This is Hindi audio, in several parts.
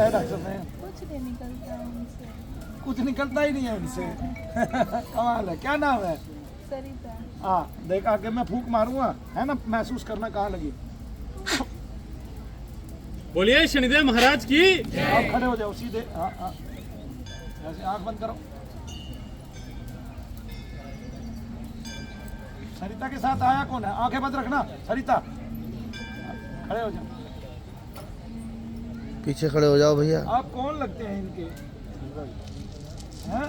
है डॉक्टर ने? कुछ नहीं निकलता है उनसे। कुछ निकलता ही नहीं है उनसे। कमाल है। क्या नाम है? सरिता। हाँ देख, आगे मैं फूंक मारूंगा, है ना, महसूस करना कहाँ लगी। बोलिए शनिदेव महाराज की। आप खड़े हो जाओ सीधे। हाँ हाँ, ऐसे आंख बंद करो। सरिता के साथ आया कौन है? आंखें बंद रखना सरिता। खड़े हो जाओ। पीछे खड़े हो जाओ भैया। आप कौन लगते हैं इनके? हैं?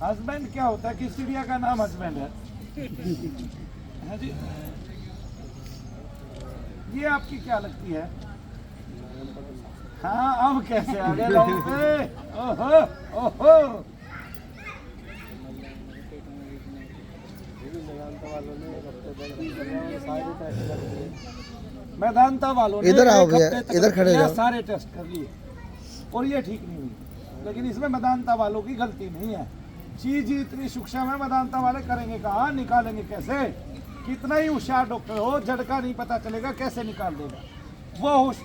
हस्बैंड क्या होता है? किस चिड़िया का नाम हस्बैंड है? हैं जी? ये आपकी क्या लगती है? हाँ अब कैसे आ गए लाइन पे? ओहो ओहो। वेदांता वालों ने इधर आओ एक भैया, हफ्ते तक इधर खड़े किया, जाओ। सारे टेस्ट कर लिए और ये ठीक नहीं हुई। लेकिन इसमें वेदांता वालों की गलती नहीं है। चीज ही इतनी सूक्ष्म है, वेदांता वाले करेंगे कहाँ, निकालेंगे कैसे? कितना ही होशियार डॉक्टर हो, जड़ का नहीं पता चलेगा, कैसे निकाल देगा?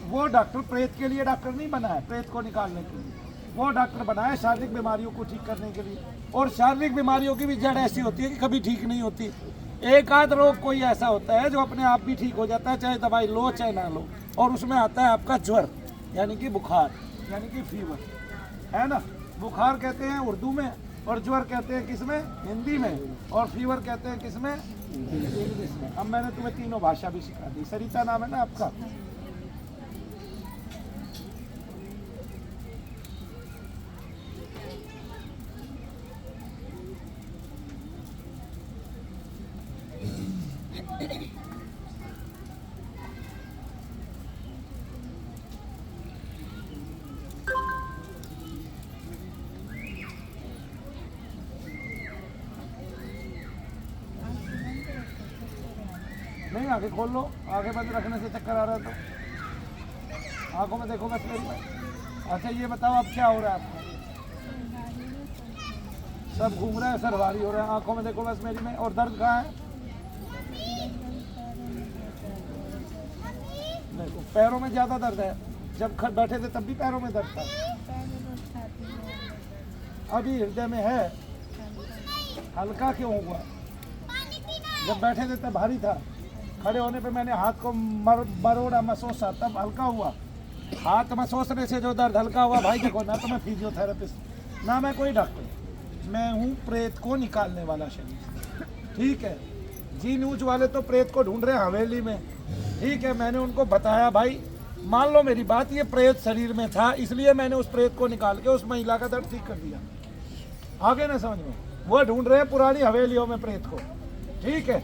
वो डॉक्टर प्रेत के लिए डॉक्टर नहीं बना है, प्रेत को निकालने के लिए। वो डॉक्टर बना है शारीरिक बीमारियों को ठीक करने के लिए। और शारीरिक बीमारियों की भी जड़ ऐसी होती है कि कभी ठीक नहीं होती। एक आध रोग कोई ऐसा होता है जो अपने आप भी ठीक हो जाता है, चाहे दवाई लो चाहे ना लो। और उसमें आता है आपका ज्वर, यानी कि बुखार, यानी कि फीवर, है ना। बुखार कहते हैं उर्दू में, और ज्वर कहते हैं किसमें? हिंदी में। और फीवर कहते हैं किसमें? इंग्लिश में। अब मैंने तुम्हें तीनों भाषा भी सिखा दी। सरिता नाम है ना आपका? नहीं, आगे खोल लो। आगे बंद रखने से चक्कर आ रहा है तो आंखों में देखो बस मेरी। अच्छा ये बताओ अब क्या हो रहा है आपको? सब घूम रहा है, सर भारी हो रहा है। आंखों में देखो बस मेरी में। और दर्द कहाँ है? देखो पैरों में ज्यादा दर्द है। जब बैठे थे तब भी पैरों में दर्द था। अभी हृदय में है। हल्का क्यों हुआ? जब बैठे थे तब भारी था। खड़े होने पे मैंने हाथ को मरोड़ा, मसोसा, तब हल्का हुआ। हाथ मसोसने से जो दर्द हल्का हुआ। भाई देखो ना तो मैं फिजियोथेरेपिस्ट, ना मैं कोई डॉक्टर, मैं हूँ प्रेत को निकालने वाला शरीर। ठीक है, जी न्यूज वाले तो प्रेत को ढूंढ रहे हैं हवेली में। ठीक है, मैंने उनको बताया भाई मान लो मेरी बात, ये प्रेत शरीर में था, इसलिए मैंने उस प्रेत को निकाल के उस महिला का दर्द ठीक कर दिया। आगे ना समझ में? वो ढूंढ रहे हैं पुरानी हवेलियों में प्रेत को। ठीक है,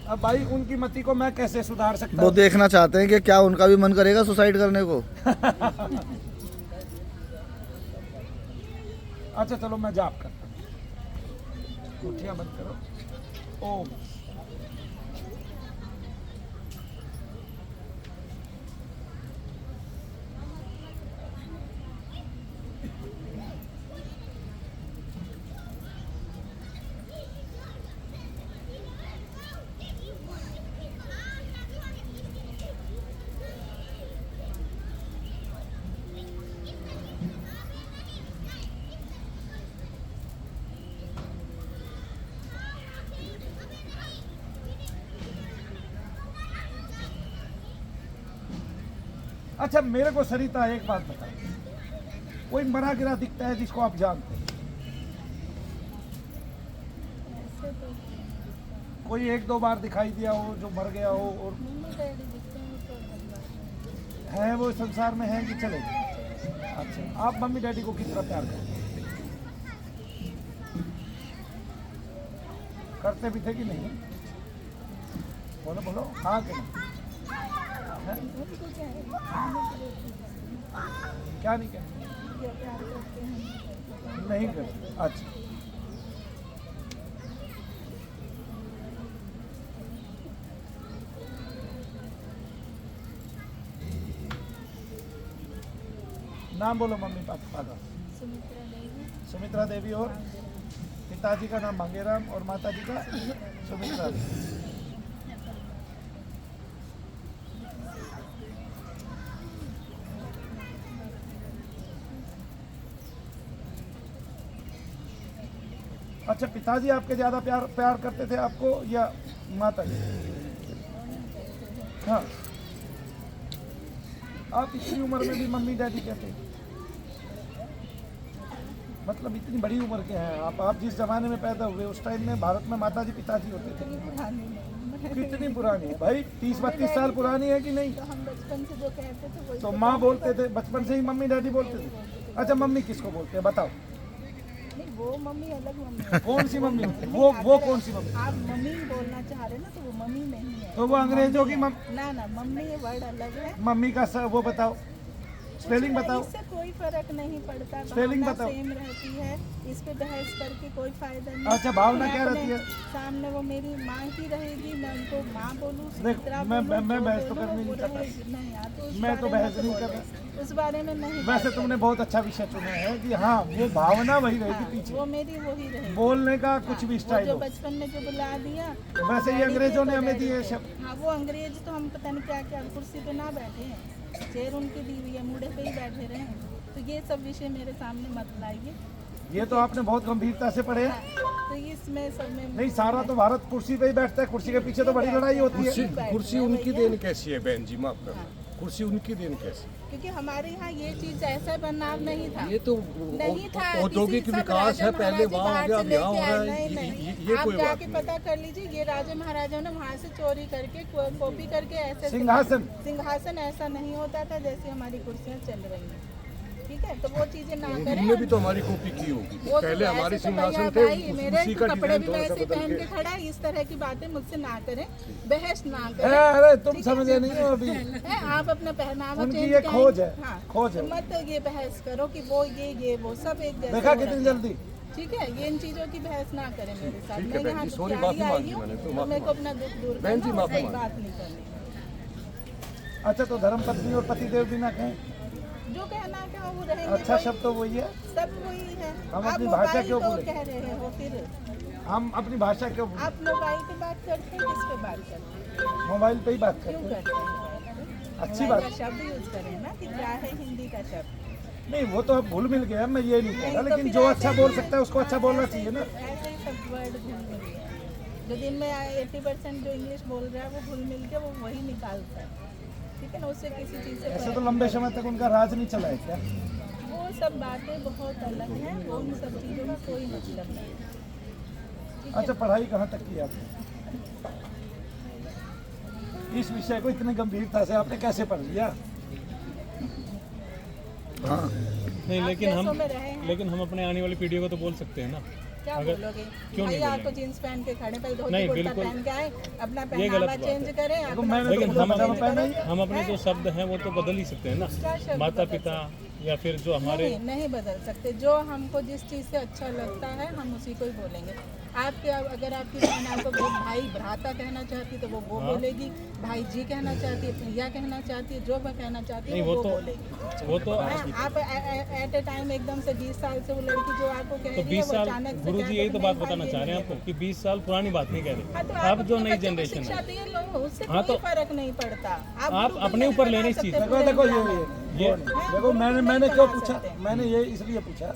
अब भाई उनकी मति को मैं कैसे सुधार सकता हूँ? वो देखना चाहते हैं कि क्या उनका भी मन करेगा सुसाइड करने को। अच्छा चलो मैं जाप करता हूँ। मुठियाँ बंद करो। ओम। अच्छा मेरे को सरिता एक बात बताओ, कोई मरा गिरा दिखता है जिसको आप जानते हैं? कोई एक दो बार दिखाई दिया हो जो मर गया हो? और है वो संसार में है कि चले? अच्छा, आप मम्मी डैडी को कितना प्यार करते भी थे कि नहीं? बोलो बोलो, हाँ कि नहीं? क्या नहीं कहते? नहीं करते। अच्छा, नाम बोलो मम्मी पापा का। सुमित्रा देवी। और पिताजी का नाम मंगेराम और माता जी का सुमित्रा देवी। अच्छा, पिताजी आपके ज्यादा प्यार करते थे आपको या माता जी? हाँ, आप इतनी उम्र में भी मम्मी डैडी कहते हैं, मतलब इतनी बड़ी उम्र के हैं आप जिस जमाने में पैदा हुए उस टाइम में भारत में माता जी पिताजी होते थे। कितनी पुरानी है भाई? 30-32 साल पुरानी है कि नहीं? तो हम बचपन से जो कहते थे वही तो माँ बोलते थे, बचपन से ही मम्मी डैडी बोलते थे। अच्छा, मम्मी किसको बोलते हैं बताओ? नहीं, वो मम्मी अलग मम्मी है। कौन सी मम्मी होती है? वो कौन सी मम्मी? आप मम्मी बोलना चाह रहे ना, तो वो मम्मी नहीं है। तो वो अंग्रेजों की ना मम्मी ये वर्ड अलग है। मम्मी का वो बताओ, स्पेलिंग बताओ। इससे कोई फर्क नहीं पड़ता, स्पेलिंग भावना बताओ। सेम रहती है, इस पे बहस करके कोई फायदा नहीं। अच्छा, भावना मैं क्या अपने रहती है? सामने वो मेरी माँ ही रहेगी, मैं उनको माँ बोलूँ, देख, सुमित्रा मैं बोलूं, जो बहस तो बोलूं, करनी वो नहीं करता। रहेगी। नहीं यार, तो उस मैं तो बारे में बहस नहीं कर बोले। उस बारे में नहीं वैसे बात तुमने बहुत अच्छा विषय चुना है कि हाँ, वो भावना वही रहेगी हाँ, पीछे, वो मेरी वही रहेगी। बोलने का कुछ भी वो स्टाइल जो हो। बचपन में जो बुला दिया, वैसे ही डैडी अंग्रेजों थे ने तो हमें डैडी दिए थे। शब्द। हाँ, वो अंग्रेज तो हम पता नहीं क्या क्या कुर्सी पे ना बैठे हैं, चेयर उनकी दी हुई है, मुड़े पे ही बैठे रहे हैं। तो ये सब विषय मेरे सामने मत लाइए। ये तो आपने बहुत गंभीरता से पढ़े हैं। हाँ, तो इसमें सब में नहीं, सारा तो भारत कुर्सी पे ही बैठता है, कुर्सी के पीछे तो बड़ी लड़ाई होती कुर्सी है। कुर्सी उनकी देन कैसी है बहन जी, माफ करना, कुर्सी उनकी देन कैसी? क्योंकि हमारे यहाँ ये चीज ऐसा बनाव नहीं था। ये तो नहीं था, औद्योगिक किसी सब विकास है, राजा पहले महाराजा वहाँ हो बाहर गया, से ब्याह हो लेके आए। रहा है, ये आप कोई बात जाके नहीं। पता कर लीजिए, ये राजा महाराजा ने वहाँ से चोरी करके कॉपी करके ऐसे सिंहासन ऐसा नहीं होता था जैसे हमारी कुर्सियाँ चल रही हैं। ठीक है, तो वो चीजें ना करें। इनने भी तो हमारी कॉपी की होगी, वो तो पहले वैसे हमारे तो सिंहासन भैया थे, भाई, मेरे उसी का कपड़े भी डिजाइन थोड़ा वैसे सा ही बदल पहन के के। खड़ा है। इस तरह की बातें मुझसे ना करें, बहस ना अरे करें। अरे, तुम ठीक है? समझे नहीं हो अभी। है, आप अपना पहनावा उनकी चेंज ये करें। खोज है, हाँ, खोज है। तो मत ये बहस करो कि वो ये वो सब एक जैसे देखा हो कितनी रहा है। जल्दी। ठीक है, ये इन चीजों की बहस ना करें मेरे साथ। ठीक है मैं बहन यहाँ जी, सॉरी, बुखियारी माफी आई मांगी हूँ, मैंने, तो तो माफी मेरे को अपना दुख दूर बहन जी, करना, माफी सही मांगी। बात नहीं करनी। अच्छा, तो धर्म पत्नी और पतिदेव भी ना कहें? जो कहना क्या वो रहेंगे। अच्छा वही- शब्द तो वही है। सब वही है। हम आप अपनी भाषा मोबाइल क्यों को भूलें? कह रहे हो फिर? हम अपनी भाषा क्यों भूलें? आप मोबाइल पे बात करते हैं, किस पे बात करते हैं? मोबाइल पे ही बात क्यों करते हैं। करते हैं? अच्छी मोबाइल बात। का शब्द यूज करें ना, कि क्या है हिंदी का शब्द। नहीं, वो तो अब भूल मिल गया, मैं ये नहीं कह रहा, नहीं, तो लेकिन फिर जो ऐसे अच्छा ही- बोल सकता है उसको अच्छा हाँ, बोलना ऐसे ही- चाहिए ना। ऐसे ही सब वर्ड घुल मिल गए। जो दिन में 80% जो इंग्लिश बोल रहा है वो घुल मिल के वो वही निकालता है। ठीक है ना, उससे किसी चीज़ से ऐसे फर्क तो नहीं लंबे पड़ता। समय तक उनका राज नहीं चला है क्या? वो सब बातें बहुत अलग हैं, वो उन सब चीज़ों का कोई मतलब नहीं। ठीक है? अच्छा, पढ़ाई कहाँ तक की आपने? इस विषय को इतने गंभीरता से आपने कैसे पढ़ लिया? हाँ, नहीं, आप लेकिन देशों में रहे हैं। लेकिन हम अपने आने वाली पीढ़ी को तो बोल सकते हैं ना। क्या अगर- बोलोगे? क्यों नहीं भाई आप तो बोलेंगे? जींस पहन के खड़े, पहले धोती नहीं, कुर्ता बिल्कुल। पहन के आए, अपना ये गलत पहनावा बात चेंज है। करें, देखो, अपना मैंने लेकिन तो हम पजामा अपने पहना ही है। हम अपने हैं? जो शब्द हैं वो तो बदल ही सकते हैं ना। क्या शब्द माता बदल पिता या फिर जो हमारे नहीं बदल सकते। जो हमको जिस चीज़ से अच्छा लगता है हम उसी को ही बोलेंगे। आपके अगर आपकी बहन आपको भाई भ्राता कहना चाहती है तो वो हाँ। बोलेगी, भाई जी कहना चाहती है, प्रिया कहना चाहती है, जो वह कहना चाहती है नहीं, वो वो तो बोलेगी। हाँ, आप एट ए टाइम एकदम से 20 साल से वो लड़की जो आपको कह तो रही है 20 वो साल अचानक से गुरु क्या जी यही तो कहते बात हैं, बताना भाई, चाह ये रहे हैं नहीं आपको कि 20 साल पुरानी बात नहीं कह हाँ, रहे। तो अब जो अपने नई बच्चों को जनरेशन शिक्षा है, दिए लो, उससे हाँ, कोई तो फर्क नहीं पड़ता। आप गुरु अपने नहीं ऊपर बना ले रहे इस सकते चीज़ को। पूरे देखो इंडिया में। मैंने नहीं क्यों बना पूछा? सकते। मैंने ये इसलिए पूछा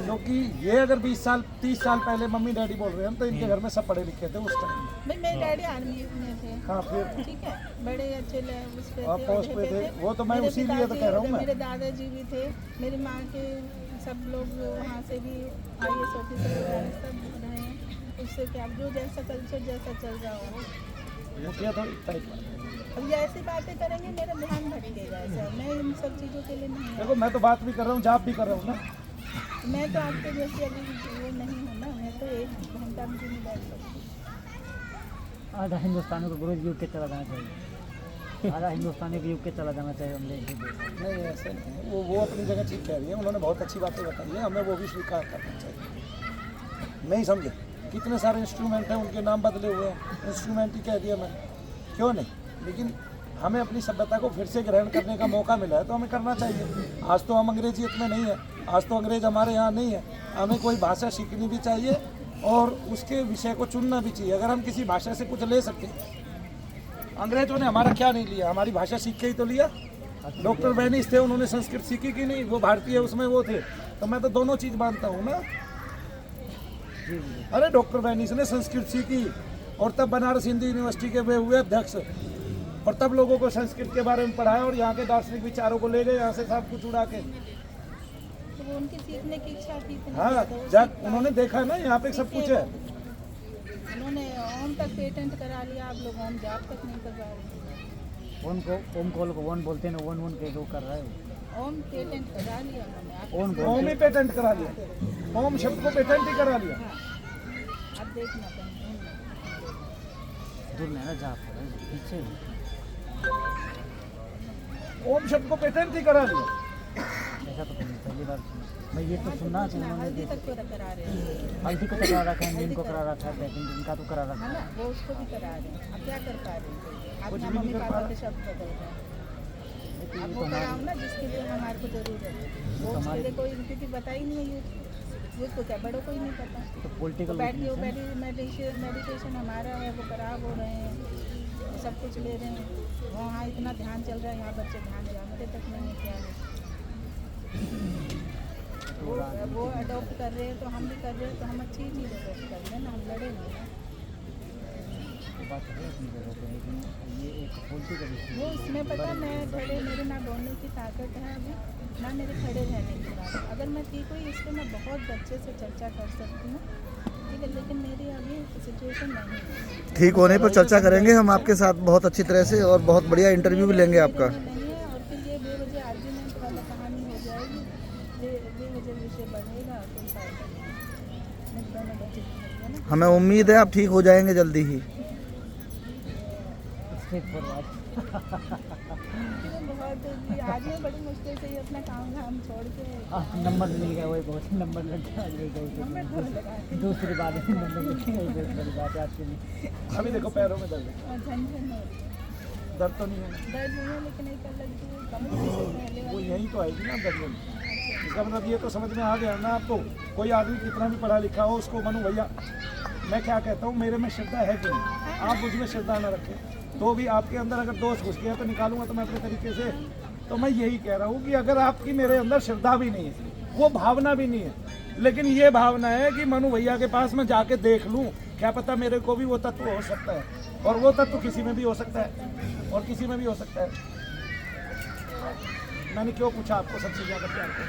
क्योंकि ये अगर 30 साल पहले मम्मी डैडी बोल रहे हैं तो इनके घर में सब पढ़े लिखे थे उस टाइम। भाई मेरे डैडी आर्मी में थे। हाँ, फिर ठीक है, बड़े अच्छे उस पे आप थे, पोस्ट ओहदे पे थे। वो तो मैं मेरे उसी लिए तो पिताजी, कह रहा हूँ मैं। मेरे दादाजी भी थे, मेरी माँ के सब लोग वहाँ से भी IAS ऑफिसर वगैरह सब रहे हैं। उससे क्या, जो जैसा कल्चर जैसा चल रहा हो। मुखिया तो टाइप है। अब ये ऐसी बातें करेंगे मेरा ध्यान भटकेगा। ऐसा मैं इन सब चीज़ों के लिए नहीं देखो, मैं तो बात भी कर रहा हूँ, जाप भी कर रहा हूँ ना। मैं तो आपके जैसे अभी वो नहीं हूँ ना। मैं तो 1 घंटा भी नहीं बैठ सकती। आधा हिंदुस्तानी को गुरु युग के चला जाना चाहिए। आधा हिंदुस्तानी को युग के चला जाना चाहिए हम लोग। नहीं, ऐसे नहीं है। वो अपनी जगह ठीक कह रही है, उन्होंने बहुत अच्छी बातें बताई है, हमें वो भी स्वीकार करना चाहिए। नहीं समझे? कितने सारे इंस्ट्रूमेंट हैं, उनके नाम बदले हुए हैं, इंस्ट्रूमेंट ही कह दिया मैंने, क्यों नहीं? लेकिन हमें अपनी सभ्यता को फिर से ग्रहण करने का मौका मिला है तो हमें करना चाहिए। आज तो हम अंग्रेजियत में नहीं है, आज तो अंग्रेज हमारे यहाँ नहीं है। हमें कोई भाषा सीखनी भी चाहिए और उसके विषय को चुनना भी चाहिए। अगर हम किसी भाषा से कुछ ले सकते हैं, अंग्रेजों ने हमारा क्या नहीं लिया, हमारी भाषा सीख के ही तो लिया। डॉक्टर वेनिस थे, उन्होंने संस्कृत सीखी कि नहीं? वो भारतीय उसमें वो थे। तो मैं तो दोनों चीज़ मानता हूँ ना। जी जी अरे डॉक्टर वैनिस ने संस्कृत सीखी और तब बनारस हिंदू यूनिवर्सिटी के वे हुए अध्यक्ष, और तब लोगों को संस्कृत के बारे में पढ़ाया और यहाँ के दार्शनिक विचारों को ले गए यहाँ से सब कुछ उड़ा के। तो वो उनकी सीखने की इच्छा थी इतनी, हाँ, तो वो जब सीख उन्होंने देखा ना यहाँ पे सब कुछ है। उन्होंने ओम तक पेटेंट करा लिया, आप लोग ओम जाप तक नहीं करवा रहे। ओम को वन बोलते हैं ना, वन वन के वो कर रहा है वो। ओम पेटेंट करा लिया उन्होंने, आप ओम ओम बोलते ही पेटेंट करा लिया, ओम शब्द को पेटेंट ही करा लिया। आप देखना कहीं दूर में है ना जहाँ पर है, पीछे ही। ओम शब्द को पेटेंट ही करा लिया। ऐसा तो पहली बार सुना मैं, ये तो सुना कि उन्होंने हल्दी तक को करा रहे हैं, हल्दी को तो करा रखा है, नीम को करा रखा है, बैकिंग इनका तो करा रखा है है। ना, वो उसको भी करा रहे हैं। अब क्या कर पा रहे हैं, आप कुछ यहाँ भी नहीं मम्मी कर पापा पा के शब्द बदल रहे हैं। लेकिन आप ये वो तो कराओ हमारी ना जिसके लिए हमारे को जरूरत है, वो उसके लिए कोई क्योंकि पता ही नहीं है यूथ को, क्या बड़ों को ही नहीं पता। तो तो पॉलिटिकल बैठ के वो मेडिटेशन हमारा है वो करा हो रहे हैं, वो सब कुछ ले रहे हैं। वहाँ इतना ध्यान चल रहा है, यहाँ बच्चे ध्यान जानते तक नहीं है क्या है। वो अडॉप्ट कर रहे हैं तो हम भी कर रहे हैं, तो हम अच्छी चीज़ अडॉप्ट कर रहे हैं ना, हम लड़े नहीं हैं। बात है अपनी जगह पे, लेकिन ये एक पॉलिटिकल इशू वो इसमें पता मैं खड़े, मेरे ना बोलने की ताकत है अभी, ना मेरे खड़े रहने की ताकत। अगर मैं ठीक हुई इस पर मैं बहुत अच्छे से चर्चा कर सकती हूँ, ठीक है, लेकिन मेरी अभी सिचुएशन नहीं है। ठीक होने पर चर्चा करेंगे हम आपके साथ बहुत अच्छी तरह से, और बहुत बढ़िया इंटरव्यू भी लेंगे आपका। नहीं है, और फिर ये बेवजह आर्ग्यूमेंट वाला कहानी हो जाएगी, बेवजह विषय बढ़ेगा तो फायदा नहीं। मैं दोनों बच्चे है ना, हमें उम्मीद है आप ठीक हो जाएंगे जल्दी ही। Straight forward. बहुत आज मैं बड़ी मुश्किल से ही अपना काम धाम छोड़ के नंबर मिल गया, वही बहुत नंबर लग गया। नंबर थोड़ा लगा के दूसरी बात है, नंबर मिल गया, वही बहुत बड़ी बात है आपके लिए। अभी देखो पैरों में दर्द है, और झंझन हो रही है, दर्द तो नहीं है, दर्द नहीं है लेकिन एक अलग जो कमर से पहले वो वाली। यहीं तो आएगी ना दर्द में। इसका मतलब ये तो समझ में आ गया ना आपको। कोई आदमी कितना भी पढ़ा लिखा हो, उसको मनु भैया मैं क्या कहता हूँ, मेरे में श्रद्धा है कि नहीं, आप मुझ में श्रद्धा ना रखें तो भी आपके अंदर अगर दोष घुस गया तो निकालूंगा तो मैं अपने तरीके से। तो मैं यही कह रहा हूँ कि अगर आपकी मेरे अंदर श्रद्धा भी नहीं है, वो भावना भी नहीं है, लेकिन ये भावना है कि मनु भैया के पास मैं जाके देख लूँ, क्या पता मेरे को भी वो तत्व हो सकता है, और वो तत्व किसी में भी हो सकता है और किसी में भी हो सकता है। मैंने क्यों पूछा आपको सबसे ज्यादा प्यार को?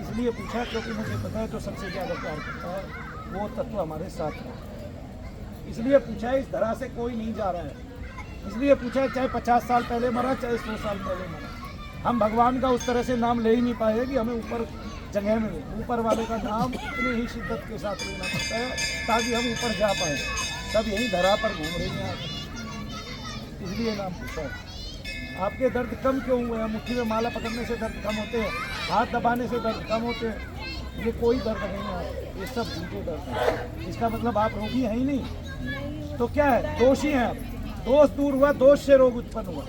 इसलिए पूछा क्योंकि मुझे पता है जो सबसे ज्यादा प्यार करता है वो तत्व हमारे साथ है। इसलिए पूछा है, इस धरा से कोई नहीं जा रहा है। इसलिए पूछा है, चाहे 50 साल पहले मरा चाहे 100 साल पहले मरा, हम भगवान का उस तरह से नाम ले ही नहीं पाए कि हमें ऊपर जगह में ऊपर वाले का नाम इतनी ही शिद्दत के साथ लेना पड़ता है ताकि हम ऊपर जा पाए। सब यही धरा पर घूम रही हैं आप, इसलिए नाम पूछा है। आपके दर्द कम क्यों हुए हैं? मुट्ठी में माला पकड़ने से दर्द कम होते हैं, हाथ दबाने से दर्द कम होते हैं, ये कोई दर्द नहीं है, ये सब झूठे दर्द है। इसका मतलब आप रोगी हैं ही नहीं, तो क्या है? दोषी हैं आप। दोष दूर हुआ, दोष से रोग उत्पन्न हुआ।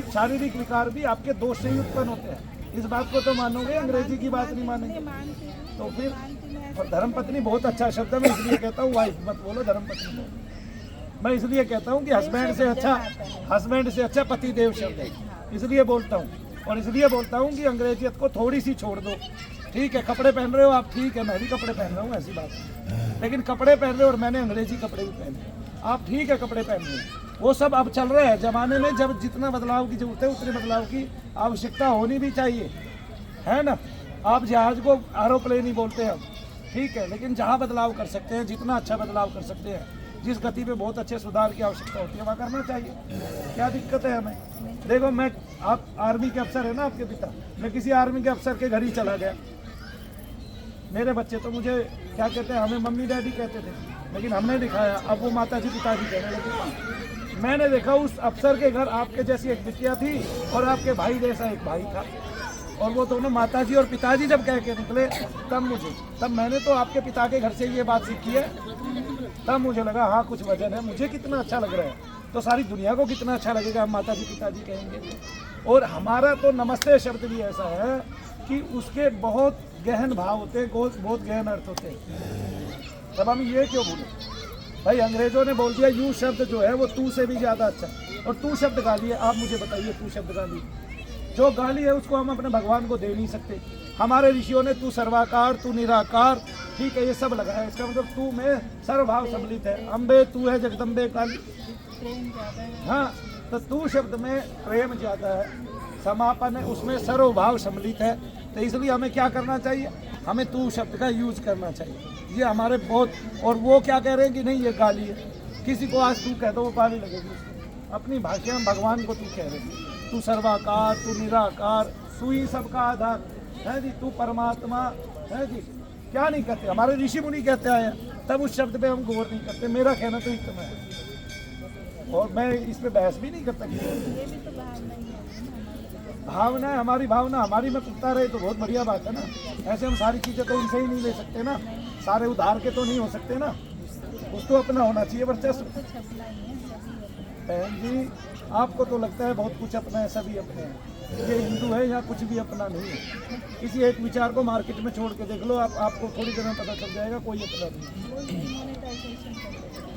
शारीरिक विकार भी आपके दोष से ही उत्पन्न होते हैं। इस बात को तो मानोगे, अंग्रेजी की बात नहीं मानेंगे तो फिर। और धर्मपत्नी बहुत अच्छा शब्द है, मैं इसलिए कहता हूँ वाइफ मत बोलो, धर्मपत्नी बोलो। मैं इसलिए कहता हूँ कि हस्बैंड से अच्छा पति देव शब्द है, इसलिए बोलता हूँ। और इसलिए बोलता हूँ कि अंग्रेजियत को थोड़ी सी छोड़ दो। ठीक है, कपड़े पहन रहे हो आप, ठीक है, मैं भी कपड़े पहन रहा हूँ, ऐसी बात है, लेकिन कपड़े पहन रहे हो और मैंने अंग्रेजी कपड़े भी पहने, आप ठीक है कपड़े पहन रहे हो, वो सब अब चल रहे हैं जमाने में। जब जितना बदलाव की जरूरत है उतने बदलाव की आवश्यकता होनी भी चाहिए, है ना। आप जहाज को एरोप्लेन ही बोलते हैं, ठीक है, लेकिन जहाँ बदलाव कर सकते हैं, जितना अच्छा बदलाव कर सकते हैं, जिस गति पे बहुत अच्छे सुधार की आवश्यकता होती है वहाँ करना चाहिए। क्या दिक्कत है हमें? देखो, मैं आप आर्मी के अफसर है ना आपके पिता, मैं किसी आर्मी के अफसर के घर ही चला गया, मेरे बच्चे तो मुझे क्या कहते हैं, हमें मम्मी डैडी कहते थे, लेकिन हमने दिखाया अब वो माता जी पिताजी कहने लगे। मैंने देखा उस अफसर के घर आपके जैसी एक बिटिया थी और आपके भाई जैसा एक भाई था, और वो दोनों माताजी और पिताजी जब कह के निकले, तब मैंने तो आपके पिता के घर से ये बात सीखी है, तब मुझे लगा हाँ कुछ वजन है, मुझे कितना अच्छा लग रहा है तो सारी दुनिया को कितना अच्छा लगेगा हम माताजी पिताजी कहेंगे। और हमारा तो नमस्ते शब्द भी ऐसा है कि उसके बहुत गहन भाव होते हैं, बहुत गहन अर्थ होते हैं। तब हम ये क्यों भूलें भाई? अंग्रेजों ने बोल दिया यू शब्द जो है वो तू से भी ज़्यादा अच्छा, और तू शब्द गाली है। आप मुझे बताइए, तू शब्द गाली जो गाली है उसको हम अपने भगवान को दे नहीं सकते। हमारे ऋषियों ने तू सर्वाकार, तू निराकार, ठीक है, ये सब लगाया। इसका मतलब तू में सर्वभाव सम्मिलित है। अम्बे तू है, जगदम्बे काली, प्रेम ज़्यादा है। हाँ, तो तू शब्द में प्रेम ज्यादा है, समापन है, उसमें सर्वभाव सम्मिलित है। तो इसलिए हमें क्या करना चाहिए, हमें तू शब्द का यूज करना चाहिए। ये हमारे बहुत, और वो क्या कह रहे हैं कि नहीं ये गाली है, किसी को आज तू कह दो वो गाली लगेगी उसको। अपनी भाषा में भगवान को तू कह रहे हैं, तू सर्वाकार, तू निराकार, तू ही सबका आधार है जी, तू परमात्मा है जी। क्या नहीं कहते, हमारे ऋषि मुनि कहते आए हैं, तब उस शब्द पे हम गौर नहीं करते। मेरा कहना तो इतना है, और मैं इस पे बहस भी नहीं करता। ये भी तो भावना ही है ना, हमारी भावना है, हमारी भावना हमारी में पुगता रहे तो बहुत बढ़िया बात है ना। ऐसे हम सारी चीज़ें तो उनसे ही नहीं ले सकते ना, सारे उधार के तो नहीं हो सकते ना, कुछ तो अपना होना चाहिए वर्चस्व। तो छपना ही है, सभी अपने। बहन जी, आपको तो लगता है बहुत कुछ अपना है, सभी अपने हैं। ये हिंदू है, यहाँ कुछ भी अपना नहीं है। किसी एक विचार को मार्केट में छोड़ के देख लो, आपको थोड़ी देर में पता चल जाएगा कोई अपना नहीं है। वो डिमोनेटाइजेशन कर देते हैं।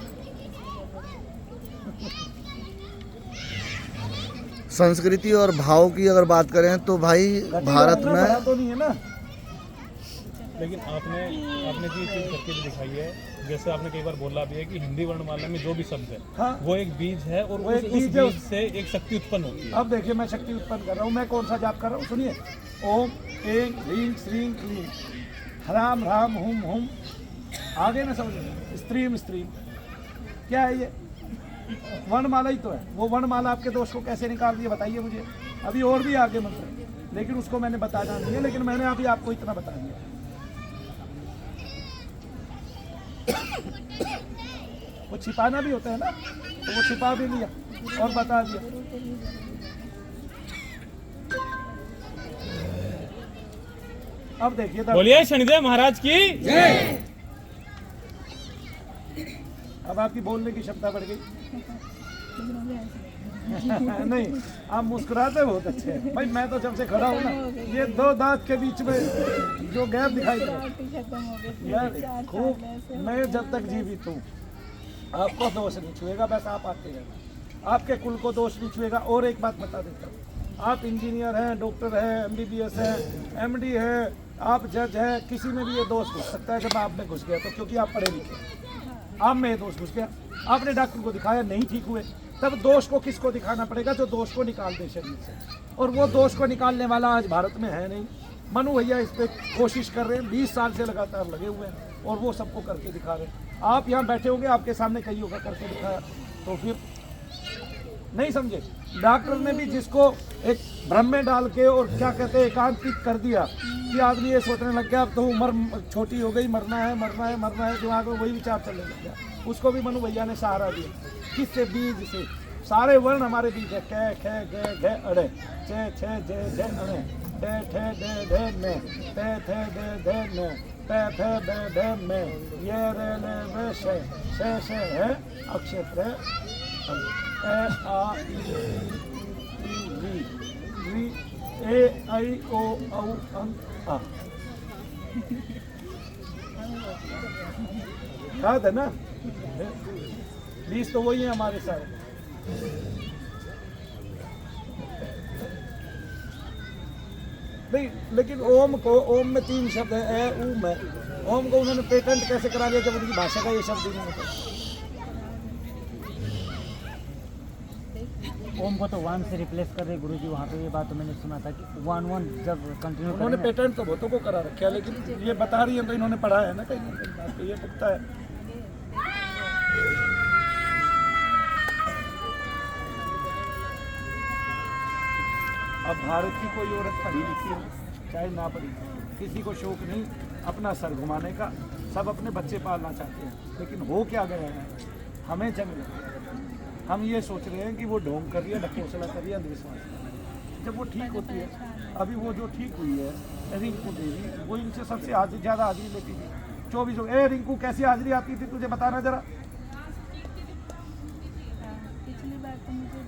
संस्कृति और भाव की अगर बात करें तो भाई भारत घटी में बड़ा तो नहीं है ना। लेकिन आपने जो चीज़ करके भी दिखाई है, जैसे आपने कई बार बोला भी है कि हिंदी वर्णमाला में जो भी शब्द है हाँ। वो एक बीज है, और वो उस एक बीज बीज है। से एक शक्ति उत्पन्न होती है। अब देखिए मैं शक्ति उत्पन्न कर रहा हूँ, मैं कौन सा जाप कर रहा हूँ सुनिए। ओम ऐं ह्रीं श्रीं क्लीं ह्राम ह्राम हुम हुम, आगे ना समझ, स्त्रीम स्त्रीम, क्या है ये, वर्णमाला ही तो है। वो वर्णमाला आपके दोष को कैसे निकाल दिया बताइए मुझे। अभी और भी आगे मंत्र है, लेकिन उसको मैंने बताना नहीं है, लेकिन मैंने अभी आपको इतना बता दिया। वो छिपाना भी होता है ना, तो वो छिपा भी लिया और बता दिया। अब देखिए बोलिए शनिदेव महाराज की। अब आपकी बोलने की क्षमता बढ़ गई। लेकिन अभी ऐसे नहीं, आप मुस्कुराते बहुत अच्छे हैं भाई। मैं तो जब से खड़ा हूँ ना, ये दो दांत के बीच में जो गैप दिखाई दे रहा है, पार्टी खत्म हो गई। यार 4 खूब, साल ऐसे मैं जब तक जीवित हूँ आपको दोष नहीं छुएगा, बस आप आते हैं, आपके कुल को दोष नहीं छुएगा। और एक बात बता देता हूँ, आप इंजीनियर हैं, डॉक्टर हैं, MBBS हैं, MD हैं, आप जज हैं, किसी में भी ये दोष घुस सकता है। जब आप में घुस गया तो क्योंकि आप पढ़े लिखे, आप में ये दोष घुस गया, आपने डॉक्टर को दिखाया नहीं ठीक हुए, तब दोष को किसको दिखाना पड़ेगा, जो दोष को निकाल दे शरीर से। और वो दोष को निकालने वाला आज भारत में है नहीं। मनु भैया इस पर कोशिश कर रहे हैं, 20 साल से लगातार लगे हुए हैं, और वो सबको करके दिखा रहे हैं। आप यहाँ बैठे होंगे, आपके सामने कई होगा करके दिखाया, तो फिर नहीं समझे। डॉक्टर ने भी जिसको एक भ्रम में डाल के और क्या कहते हैं एकांतिक कर दिया कि आदमी ये सोचने लग गया अब तो उम्र छोटी हो गई, मरना है मरना है मरना है, दिमाग में वही विचार चलने लग गया। उसको भी मनु भैया ने सहारा दिया, किससे, बीज से। सारे वर्ण हमारे बीज है, कै खे गे घे अड़े, चे छे जे जे अड़े, डे ठे डे ढे ने, पे थे दे धे ने, पे फे बे भे में, ये रे ले वे शे है अक्षत्र ए आ ई वी ए आई ओ औ अं आ। याद है ना, बीज तो वही है हमारे सारे। नहीं, लेकिन ओम को, ओम में 3 शब्द है, ए ऊ में। ओम को उन्होंने पेटेंट कैसे करा लिया जब उनकी भाषा का ये शब्द ही नहीं होता। ओम को तो 1 से रिप्लेस कर रहे गुरुजी, वहाँ पे ये बात तो मैंने सुना था कि 1 जब कंटिन्यू उन्होंने करेंगे पेटेंट तो बहुतों को करा रखा है, लेकिन ये बता रही है तो इन्होंने पढ़ा है ना कहीं ना कहीं, बात तो ये पुख्ता है। अब भारत की कोई औरत पढ़ी लिखी हो चाहे ना पढ़ी, किसी को शौक नहीं अपना सर घुमाने का, सब अपने बच्चे पालना चाहते हैं। लेकिन हो क्या गया है, हमें जंग लग गया। हम ये सोच रहे हैं कि वो ढोंग कर रही है, ढकोसला कर रही है, अंधविश्वास। जब वो ठीक होती है, अभी वो जो ठीक हुई है रिंकू देवी, वो इनसे सबसे ज़्यादा हाजिरी लेती थी 24। ए रिंकू कैसी हाजिरी आती थी तुझे बताना जरा। पिछली बार तो मुझे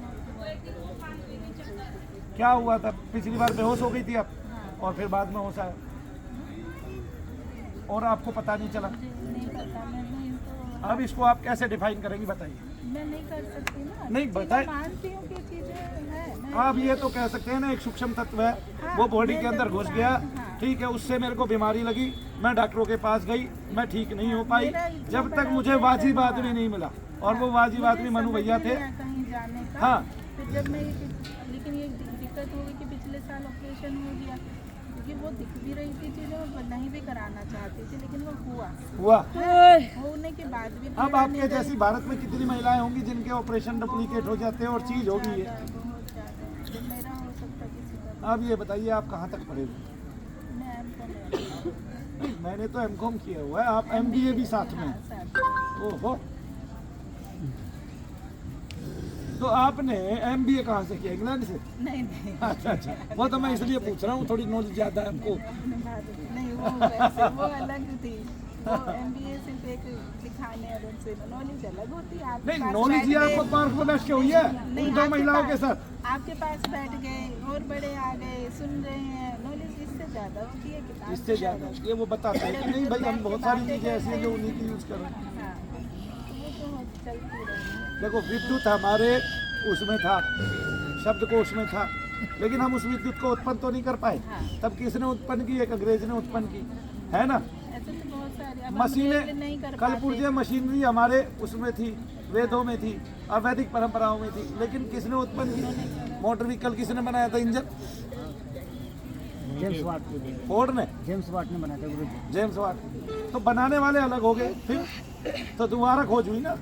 क्या हुआ था पिछली बार, बेहोश हो गई थी आप, और फिर बाद में होश आया, और आपको पता नहीं चला। नहीं पता, मैं नहीं तो अब इसको आप कैसे डिफाइन करेंगी बताइए। मैं नहीं कर सकती ना। नहीं, चीज़ें बताए। मानती हूँ कि चीज़ें है, मैं आप ये तो कह सकते हैं ना, एक सूक्ष्म तत्व है, हाँ, वो बॉडी मैं के अंदर घुस गया, हाँ। ठीक है, उससे मेरे को बीमारी लगी, मैं डॉक्टरों के पास गई, मैं ठीक नहीं हो पाई, मेरा इतना जब तक बड़ा मुझे वाजिब हुआ। आदमी नहीं मिला, और वो वाजिब आदमी मनु मुझे भैया समझ थे। नहीं आया कहीं जाने का। हाँ। फिर जब मैं लेकिन ये दिक्कत हो गई कि पिछले साल ऑपरेशन हो गया, क्योंकि वो दिख भी रही थी चीज़ें और नहीं भी कराना चाहती थी, लेकिन वो हुआ। होने के बाद भी अब थोड़ा आपके मेरे- जैसी भारत में कितनी महिलाएं होंगी जिनके ऑपरेशन डुप्लीकेट हो जाते हैं और चीज होगी ये। बहुत ज़्यादा जो मेरा हो सकता किसी का। अब ये बताइए आप कहाँ तक पढ़े हुए? मैं M.Com नहीं, मैंने तो M.Com किया हुआ है, आप MBA भी साथ में। ओहो, तो आपने MBA कहाँ से किया, इंग्लैंड से? नहीं अच्छा अच्छा, वो तो मैं इसलिए पूछ रहा हूँ, थोड़ी नॉलेज ज़्यादा है हमको। नहीं वो वैसे वो अलग थी। वो MBA सिर्फ एक लिखाने और उनसे नॉलेज अलग होती है। आपके नहीं, पास नॉलेज ये बैठ आपको गए- पार्क में बैठ के हुई है नहीं, उन दो आपके महिलाओं के पास- साथ। आपके पास बैठ गए और बड़े आ गए, सुन रहे हैं, नॉलेज इससे ज़्यादा होती है किताब इससे से ज़्यादा ये वो बताते हैं कि नहीं भाई, हम बहुत सारी चीज़ें ऐसी हैं जो उन्हीं की यूज़ कर रहे हैं। हाँ, तो वो तो चलती रही। देखो, विद्युत हमारे उसमें था, शब्दकोश में था, लेकिन हम उस विद्युत को उत्पन्न तो नहीं कर पाए। हाँ। तब किसने उत्पन्न की? एक अंग्रेज ने उत्पन्न की, है ना। ऐसे तो बहुत सारे अब हम मशीनें, रेल नहीं कर कल पाते। पुर्जे मशीनरी हमारे उसमें थी, वेदों में थी और वैदिक परंपराओं में थी, लेकिन किसने उत्पन्न की? मोटर व्हीकल किसने बनाया था? इंजन जेम्स वाट ने फोर्ड ने, जेम्स वाट ने बनाया था गुरु जी। James Watt. तो बनाने वाले अलग हो गए, फिर तो दोबारा खोज हुई ना।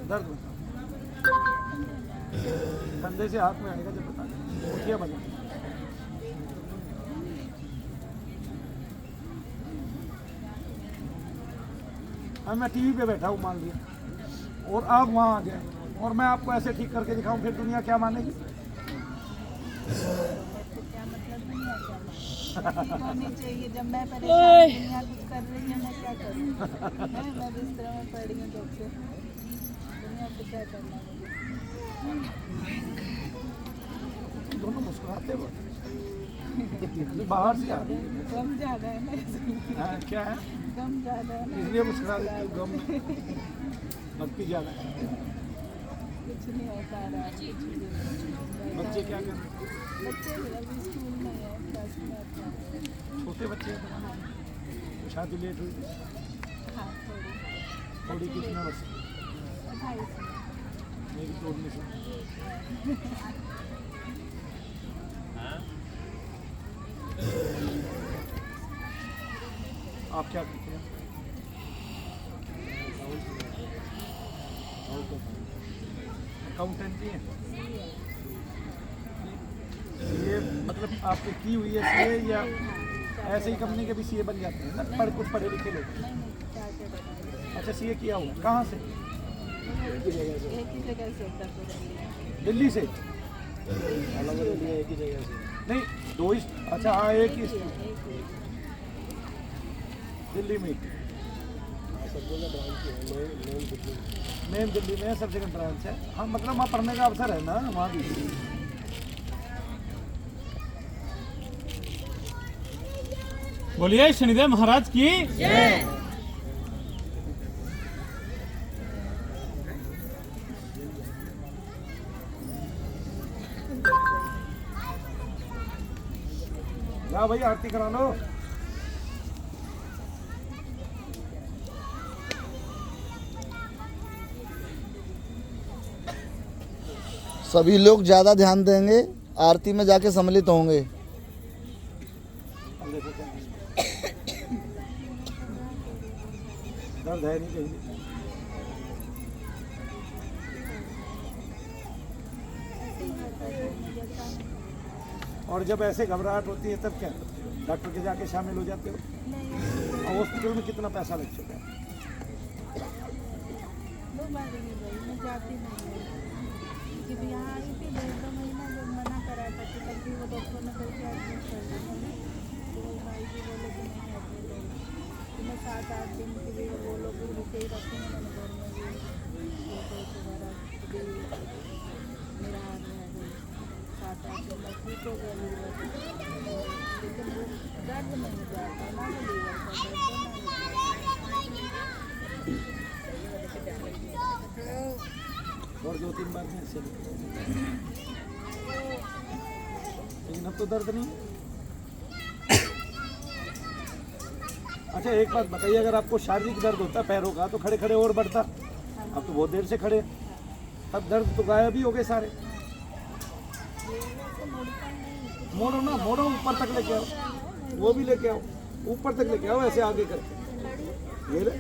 दर्द बताओ, कंधे से हाथ में आएगा जब बता दें। उठिए बजा। अब मैं टीवी पे बैठा हूँ मान लिया, और आप वहाँ आ गए और मैं आपको ऐसे ठीक करके दिखाऊं, फिर दुनिया क्या मानेगी? तो क्या मतलब नहीं है, क्या होनी चाहिए। जब मैं परेशान, दुनिया कुछ कर रही है, मैं क्या करूँ? मैं बिस्तर में पड़ी हूँ जब से, दुनिया को क्या करना मुझे। दोनों मुस्कुराते हो, बाहर से आ रही है। गम ज़्यादा है ना इसलिए। हाँ, क्या है? गम ज़्यादा है ना, इसलिए मुस्कुरा रही हूँ, गम भक्ति ज़्यादा है। कुछ नहीं हो पा रहा है, कुछ भी नहीं। बच्चे क्या कर रहे हैं? बच्चे अभी स्कूल में है, क्लास में आता है। छोटे बच्चे हैं तुम्हारे? शादी लेट हुई? हाँ थोड़ी थोड़ी कितने वर्ष की? 28 मेरी तोड़ने से। आप क्या करते हैं? अकाउंटेंट ही हैं? ये मतलब आपने की हुई है सीए, या ऐसे ही कंपनी के भी सीए बन जाते हैं ना, कुछ पढ़े लिखे लोग? अच्छा, सीए किया हुआ, कहाँ से? एक ही जगह से उत्तरपुर दिल्ली से? एक ही जगह से। नहीं, दो ही। अच्छा हाँ, एक ही दिल्ली में। मेन दिल्ली में है, सब जगह ब्रांच है। हाँ, मतलब वहाँ पढ़ने का अवसर है ना वहाँ भी। बोलिए शनिदेव महाराज की। जाओ भाई, आरती करा लो। सभी लोग ज़्यादा ध्यान देंगे, आरती में जाके सम्मिलित होंगे। अब देखो क्या है। दर्द है नहीं कहीं भी। और जब ऐसे घबराहट होती है तब क्या? डॉक्टर के जाके शामिल हो जाते हो? और हॉस्पिटल में कितना पैसा लग चुका है? 2 बार ही गई, मैं जाती नहीं हूँ। जब यहाँ आई थी 1.5 महीना जब मना करा था कि तब भी वो डॉक्टर ने करके एडमिट कर दिया मैंने, तो वो भाई जी बोले कि नहीं एडमिट हो, तो मैं 7-8 दिन के लिए वो लोग रुके ही रखेंगे। मैंने घर में भी दोबारा मेरा हाथ में आ गई, 7 आता है कि मैं ठीक हो गया लीवर लेकिन वो दर्द नहीं जाता ना वो लीवर का दर्द ना और 2-3 बार में ऐसे लेकिन अब तो दर्द नहीं। अच्छा एक बात बताइए, अगर आपको शारीरिक दर्द होता पैरों का तो खड़े खड़े और बढ़ता, अब तो बहुत देर से खड़े, तब दर्द तो गायब ही हो गए सारे। मोड़ो ना, मोड़ो ऊपर तक लेके आओ, वो भी लेके आओ, ऊपर तक लेके आओ, ऐसे आगे करके। ये ले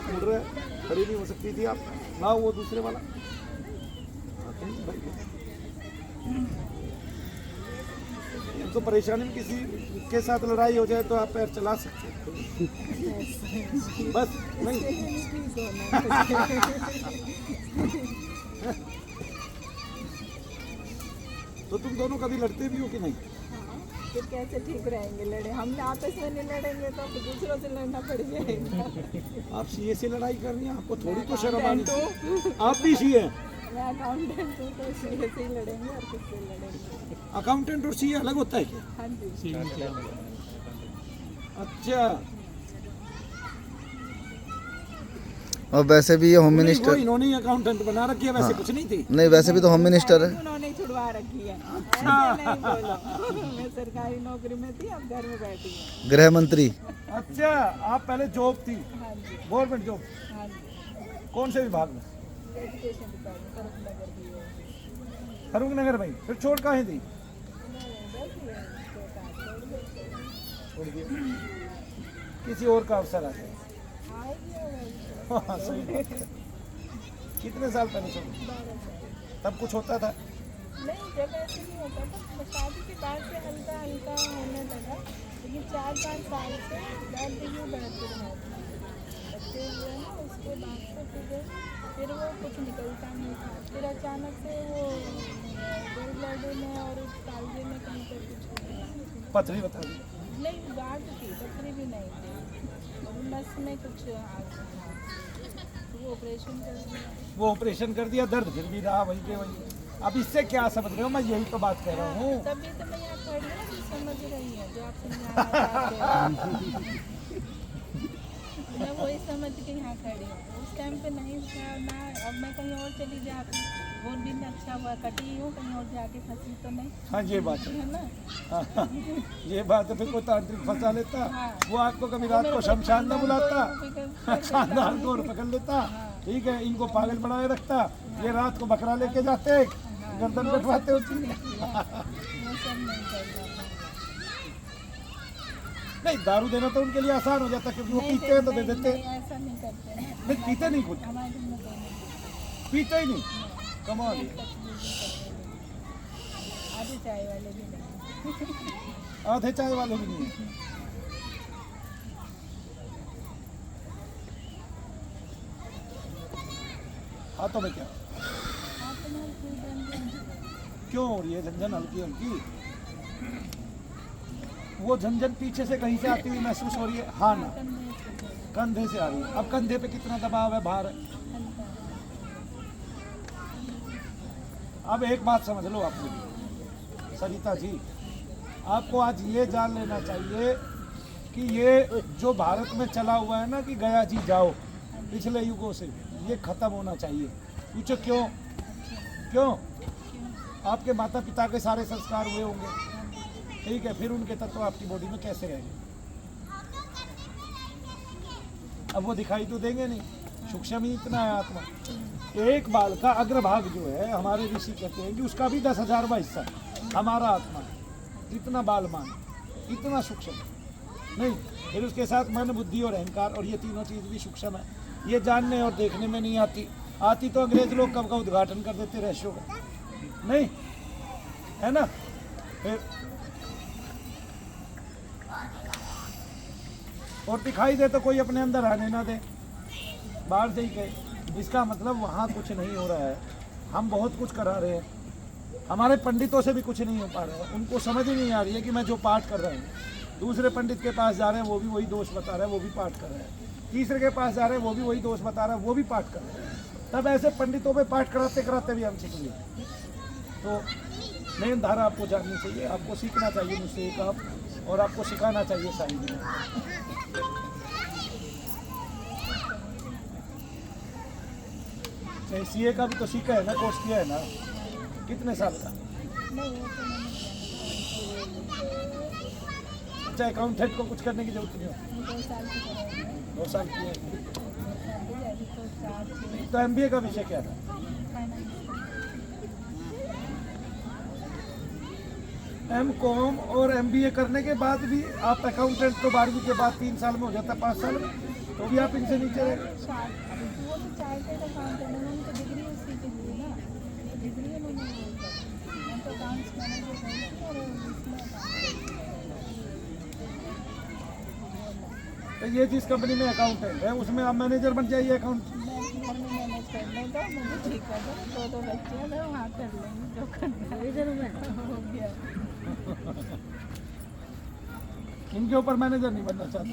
मुड़ रहा है, खड़ी नहीं हो सकती थी आप, लाओ वो दूसरे वाला। तो परेशानी में किसी के साथ लड़ाई हो जाए तो आप पैर चला सकते हैं बस नहीं। तो तुम दोनों कभी लड़ते भी हो कि नहीं? फिर कैसे ठीक रहेंगे लड़े, हम आपस में नहीं लड़ेंगे तो दूसरों से लड़ना पड़ जाएगा। आप सीए से लड़ाई कर रही हैं, आपको थोड़ी तो शर्म आनी चाहिए। आप भी सीए हैं? मैं अकाउंटेंट हूँ तो सीए से ही लड़ेंगे और किससे लड़ेंगे। अकाउंटेंट और सीए अलग होता है क्या? हाँ जी। अच्छा, और वैसे भी ये होम वो मिनिस्टर, इन्होंने ही अकाउंटेंट बना रखी है, वैसे कुछ नहीं थी। नहीं वैसे भी तो होम मिनिस्टर है। उन्होंने छुड़वा रखी है। अच्छा। ऐसे नहीं बोलो। मैं सरकारी नौकरी में थी, अब घर में बैठी हूँ। गृह मंत्री। अच्छा, आप पहले जॉब थी, हाँ जी। गवर्नमेंट जॉब, हाँ जी। कौन से विभाग में? एजुकेशन डिपार्टमेंट करुणनगर की है। फरूख नगर में। फिर छोड़ कहाँ थी? छोड़ दिया, किसी और का अवसर आ गया। हाँ, सही बात है। कितने साल पहले छोड़ी? तब कुछ होता था? नहीं, जब ऐसे नहीं होता था, शादी के बाद से हल्का हल्का होने लगा, लेकिन 4-5 साल से दर्द यूँ बढ़ते रहा। बच्चे हुए ना, उसके बाद से फिर वो कुछ निकलता नहीं था। फिर अचानक से वो गलब्लैडर में और उस कालजे में कहीं पर कुछ हो गया। पथरी बता दी। नहीं, गांठ थी, पथरी भी नहीं थी, नस में कुछ आ गया। वो ऑपरेशन कर दिया। वो ऑपरेशन कर दिया, दर्द फिर भी रहा वही के वही। अब इससे क्या समझ रहे हो? मैं यही तो बात कह रहा हूँ। तभी तो मैं यहाँ खड़ी हूँ, जो समझ रही है, जो आप समझाना चाहते हो। मैं वही समझ के यहाँ खड़ी हूँ। उस टाइम पे नहीं था ना, अब मैं कहीं और चली जाती, वो दिन अच्छा हुआ, कटी हूँ, कहीं और जाके फंसी तो नहीं। हाँ ये बात है, है ना? हाँ, ये बात है। फिर कोई तांत्रिक फंसा लेता, हाँ। वो आपको कभी रात को शमशान न बुलाता, खानदान को और पकड़ लेता, ठीक है, इनको पागल बनाए रखता, ये रात को बकरा लेके जाते, गर्दन कटवाते होती। वो सब नहीं करता। नहीं, दारू देना तो उनके लिए आसान हो जाता, क्योंकि वो पीते हैं तो दे देते। नहीं, ऐसा नहीं करते हैं। नहीं, पीते नहीं खुद, हमारे घर में कोई नहीं पीते ही नहीं। कमाल है। करते। आधे चाय वाले भी नहीं। आधे चाय वाले भी नहीं है। हाथों में क्या? हाँ, तो मैं कोई बंद क्यों हो रही है झंझन हल्की हल्की? वो झंझन पीछे से कहीं से आती हुई महसूस हो रही है? हाँ ना, कंधे से आ रही है। अब कंधे पे कितना दबाव है, भार है? अब एक बात समझ लो आप लोग, सरिता जी, आपको आज ये जान लेना चाहिए कि ये जो भारत में चला हुआ है ना कि गया जी जाओ, पिछले युगों से, ये खत्म होना चाहिए। पूछो क्यों? क्यों? आपके माता पिता के सारे संस्कार हुए होंगे, ठीक है, फिर उनके तत्व आपकी बॉडी में कैसे रहेंगे? अब वो दिखाई तो देंगे नहीं, सूक्ष्म ही इतना है आत्मा। एक बाल का अग्रभाग जो है, हमारे ऋषि कहते हैं कि उसका भी 10,000वां हिस्सा हमारा आत्मा, इतना बालमान, इतना सूक्ष्म नहीं। फिर उसके साथ मन, बुद्धि और अहंकार, और ये तीनों चीज़ भी सूक्ष्म है। ये जानने और देखने में नहीं आती, आती तो अंग्रेज लोग कब का उद्घाटन कर देते रहस्यों का, नहीं है ना? फिर और दिखाई दे तो कोई अपने अंदर आने ना दे, बाहर से ही कहे, इसका मतलब वहाँ कुछ नहीं हो रहा है। हम बहुत कुछ करा रहे हैं, हमारे पंडितों से भी कुछ नहीं हो पा रहा है। उनको समझ ही नहीं आ रही है कि मैं जो पाठ कर रहा हूँ, दूसरे पंडित के पास जा रहे हैं, वो भी वही दोष बता रहा है, वो भी पाठ कर रहा है। तीसरे के पास जा रहे हैं, वो भी वही दोष बता रहा है, वो भी पाठ कर रहा है। तब ऐसे पंडितों पे पाठ कराते कराते भी हम सीख लिए। तो मेन धारा आपको जाननी चाहिए, आपको सीखना चाहिए मुझसे ये काम, और आपको सिखाना चाहिए सारी दुनिया। सीए का भी तो सीखा है ना, कोर्स किया है ना, कितने साल का? नहीं वो तो मैंने अच्छा, अकाउंटेंट को कुछ करने की जरूरत नहीं है, 2 साल की तरह 2 साल की है। अभी तो 4 तो एमबीए का विषय क्या था? एमकॉम और एमबीए करने के बाद भी आप अकाउंटेंट तो 12वीं के बाद 3 साल में हो जाता, 5 साल में, तो भी आप इनसे नीचे रहे। वो तो चार्टर्ड अकाउंटेंट, उन्होंने तो डिग्री उसी की ली ना, डिग्री उन्होंने तो अकाउंट्स मैनेजर की और इसमें तो ये जिस कंपनी में अकाउंटेंट है उसमें आप मैनेजर बन जाइए अकाउंट। मैं घर में मैनेज कर लेगा, मुझे ठीक कर दो, 2 बच्चे हैं, मैं वहाँ कर लेंगी जो करना है, इधर में हो गया। इनके ऊपर मैनेजर नहीं बनना चाहते।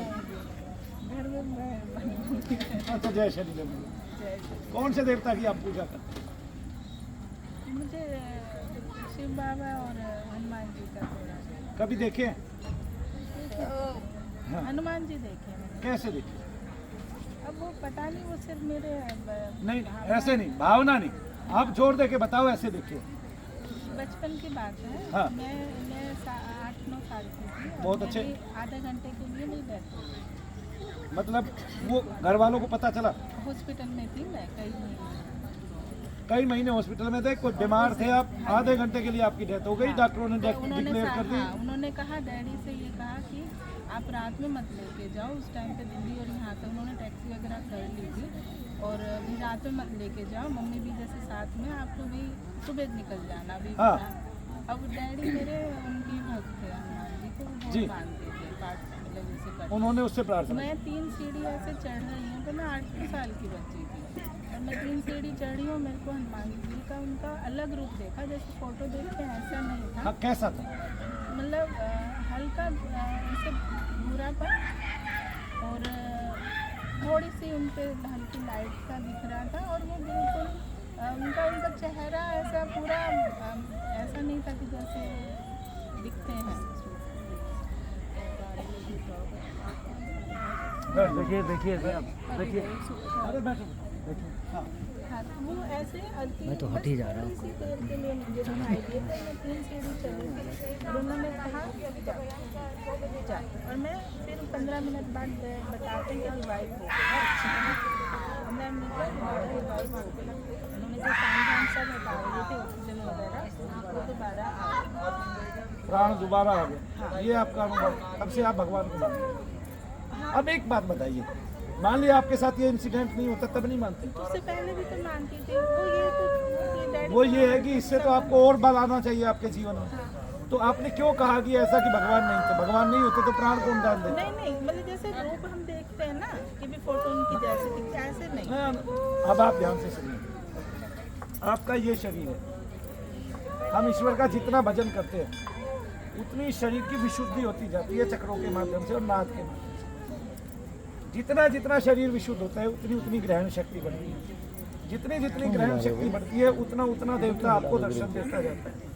घर में मैं बनूंगी। अच्छा, जय शनि देव। कौन से देवता की आप पूजा करते हैं? मुझे शिव बाबा और हनुमान जी का थोड़ा कभी देखे हैं? हाँ। हनुमान जी देखे मैंने। कैसे देखे? अब वो पता नहीं, वो सिर्फ मेरे नहीं, ऐसे नहीं, भावना नहीं, आप जोर दे के बताओ ऐसे देखिए। बचपन की बात है। हाँ। मैं 8-9 साल की थी और बहुत अच्छे। मेरी आधे घंटे के लिए नहीं बैठी, मतलब वो घर वालों को पता चला? हॉस्पिटल में थी मैं कई महीने हॉस्पिटल में थे, कोई बीमार थे आप, आधे घंटे के लिए आपकी डेथ हो गई, डॉक्टरों ने उन्होंने डिक्लेयर कर दी। उन्होंने कहा, डैडी से ये कहा कि आप रात में मत लेके जाओ, उस टाइम पे दिल्ली और यहाँ तक उन्होंने टैक्सी वगैरह कर ली थी, और अभी रात में मत लेके जाओ, मम्मी भी जैसे साथ में, आप तो भी सुबह निकल जाना अभी। हाँ। अब डैडी मेरे उनकी भक्त थे हनुमान जी को, वो जी। बहुत मानते थे, पाठ मतलब जैसे करते। उन्होंने उससे प्रार्थना मैं 3 सीढ़ी ऐसे चढ़ रही हूँ, तो मैं 8 साल की बच्ची थी, और मैं 3 सीढ़ी चढ़ी हूँ, मेरे को हनुमान जी का उनका अलग रूप देखा, जैसे फोटो देख के ऐसा नहीं था, हाँ, कैसा था? मतलब हल्का ऐसे भूरापन, और थोड़ी सी उन पे हल्की लाइट सा दिख रहा था, और वो बिल्कुल उनका चेहरा ऐसा पूरा ऐसा नहीं था कि जैसे दिखते हैं। देखिए देखिए देखिए अरे बैठो। हाँ। हाँ, वो ऐसे मैं तो हट ही जा रहा हूँ। इसी देर के लिए मुझे दिखाई दिए थे, मैं 3 सीढ़ी चढ़ी थी, और उन्होंने कहा जा, और मैं फिर 15 मिनट बाद बताते हैं कि रिवाइव हो गया, 15 मिनट बाद रिवाइव हो गया। उन्होंने जो साइन सब बता रहे थे ऑक्सीजन वगैरह, वो दोबारा आ गया, प्राण दोबारा आ गया, ये आपका अनुभव, तब से आप भगवान को मानते हैं। अब एक बात बताइए, मान लिया आपके साथ ये इंसिडेंट नहीं होता, तब नहीं मानते? उससे पहले भी तो मानती थी, वो ये है कि इससे तो आपको और बल आना चाहिए आपके जीवन में। तो आपने क्यों कहा कि ऐसा कि भगवान नहीं थे? भगवान नहीं होते तो प्राण कौन दान देते? नहीं, मतलब जैसे रूप हम देखते हैं ना कि भी फोटो उनकी जैसे दिखती है, ऐसे नहीं। हाँ, अब आप ध्यान से सुनिए, आपका ये शरीर है, हम ईश्वर का जितना भजन करते हैं उतनी शरीर की विशुद्धि होती जाती है चक्रों के माध्यम से और नाद के माध्यम से। जितना जितना शरीर विशुद्ध होता है उतनी उतनी ग्रहण शक्ति बढ़ती है, जितनी जितनी ग्रहण शक्ति बढ़ती है उतना उतना देवता आपको दर्शन देता जाता है।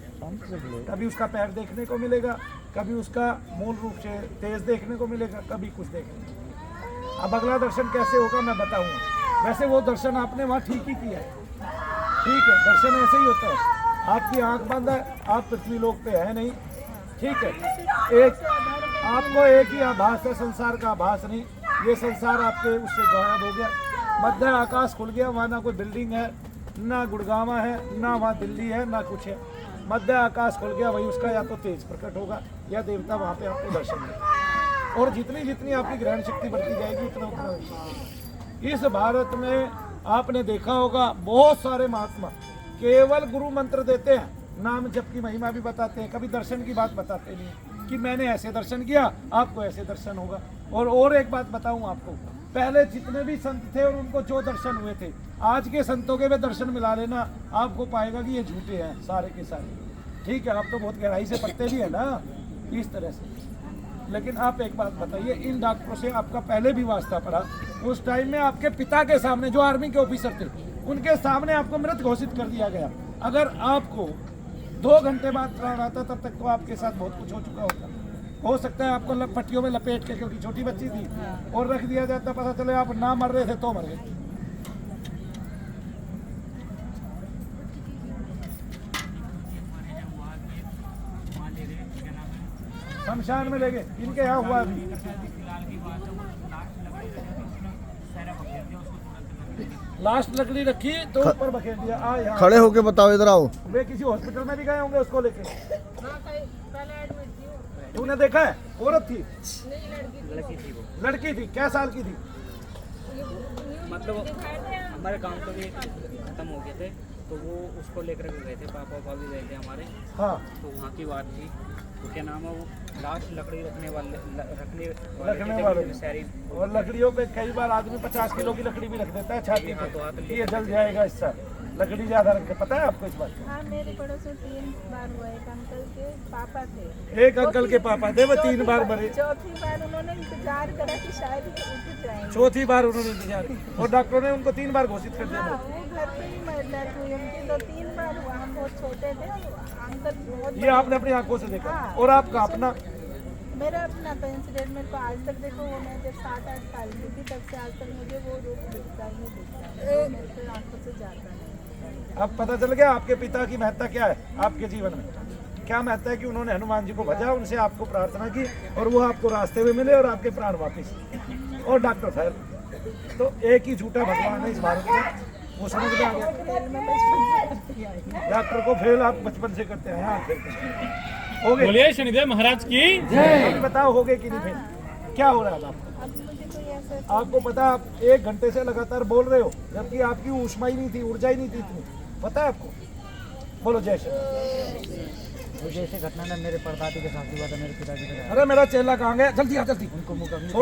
कभी उसका पैर देखने को मिलेगा, कभी उसका मूल रूप से तेज देखने को मिलेगा, कभी कुछ देखने को मिलेगा। अब अगला दर्शन कैसे होगा मैं बताऊंगा। वैसे वो दर्शन आपने वहाँ ठीक ही किया है, ठीक है, दर्शन ऐसे ही होता है। आपकी आंख बंद है, आप पृथ्वी लोक पे है नहीं, ठीक है, एक आपको एक ही आभास है, संसार का आभास नहीं। ये संसार आपके उससे गायब हो गया, मध्य आकाश खुल गया, वहाँ ना कोई बिल्डिंग है, ना गुड़गावा है, ना वहाँ दिल्ली है, ना कुछ है। मध्य आकाश खुल गया, वही उसका या तो तेज प्रकट होगा या देवता वहाँ पे आपको दर्शन देगा। और जितनी जितनी आपकी ग्रहण शक्ति बढ़ती जाएगी उतना उतना। इस भारत में आपने देखा होगा बहुत सारे महात्मा केवल गुरु मंत्र देते हैं, नाम जप की महिमा भी बताते हैं, कभी दर्शन की बात बताते नहीं कि मैंने ऐसे दर्शन किया, आपको ऐसे दर्शन होगा। और एक बात बताऊं आपको, पहले जितने भी संत थे और उनको जो दर्शन हुए थे, आज के संतों के भी दर्शन मिला लेना, आपको पाएगा कि ये झूठे हैं सारे के सारे। ठीक है, आप तो बहुत गहराई से पढ़ते भी है ना इस तरह से। लेकिन आप एक बात बताइए, इन डॉक्टरों से आपका पहले भी वास्ता पड़ा, उस टाइम में आपके पिता के सामने जो आर्मी के ऑफिसर थे उनके सामने आपको मृत घोषित कर दिया गया। अगर आपको 2 घंटे बाद प्राण आता तब तक तो आपके साथ बहुत कुछ हो चुका होता। हो सकता है आपको पट्टियों में लपेट के, क्योंकि छोटी बच्ची थी, और रख दिया जाता, पता चले आप ना मर रहे थे तो मर गए। शमशान में ले गए, इनके यहाँ हुआ अभी। लास्ट लकड़ी रखी तो ऊपर बखेर दिया। आ यहाँ खड़े होके बताओ, इधर आओ। वे किसी हॉस्पिटल में भी गए होंगे उसको लेके। तूने देखा है? औरत थी, लड़की थी वो, लड़की थी, क्या साल की थी? मतलब हमारे गांव के भी खत्म हो गए थे, तो वो उसको लेकर के गए थे, पापा भी गए थे हमारे, हाँ, तो वहाँ की बात थी। तो क्या नाम है वो, लास्ट लकड़ी रखने रखने वाले थे सारी। और लकड़ियों पे कई बार आदमी 50 किलो की लकड़ी भी रख देता है छाती पे, ये जल जाएगा इससे। लकड़ी ज्यादा रख के, पता है आपको इस बात का? हाँ, मेरे पड़ोस में 3 बार हुआ। एक अंकल के पापा थे, एक अंकल के पापा थे, वो 3 बार मरे। चौथी बार उन्होंने इंतजार करा कि शायद ये उठ जाएंगे। चौथी बार उन्होंने इंतजार किया और डॉक्टरों ने उनको 3 बार घोषित कर दिया। हाँ, वो घर पे ही डेथ हुई उनकी, तो 3 बार हुआ। हम बहुत छोटे थे, अंकल बहुत ये आपने अपनी आंखों से देखा। हाँ। और आपका अपना? मेरा अपना तो इंसिडेंट मेरे को आज तक, देखो वो मैं जब 7-8 साल की थी तब से आज तक मुझे वो रूप दिखता ही नहीं दिखता, मेरे से आंखों से जाता नहीं। अब पता चल गया आपके पिता की महत्ता क्या है आपके जीवन में। क्या महत्ता है कि उन्होंने हनुमान जी को भजा, उनसे आपको प्रार्थना की और वो आपको रास्ते में मिले और आपके प्राण वापिस। और डॉक्टर साहब तो एक ही झूठा भगवान है इस भारत में, वो समझ में आ गया। खेल में बचपन से करती आई। डॉक्टर को फेल आप बचपन से करते हैं। हाँ, हो गए। बोलिए शनिदेव महाराज की अभी बताओ हो गए कि नहीं फेल? क्या हो रहा है आपको? अब मुझे कोई ऐसा आपको पता है आप 1 घंटे से लगातार बोल रहे हो, जबकि आपकी ऊष्मा ही नहीं थी, ऊर्जा ही नहीं थी इतनी। पता है आपको? बोलो जय श्री। तो जैसे घटना ना मेरे परदादी के साथ हुआ था, मेरे पिताजी के साथ। अरे मेरा चेला कहाँ गया? जल्दी आ, जल्दी। उनको मुकदमे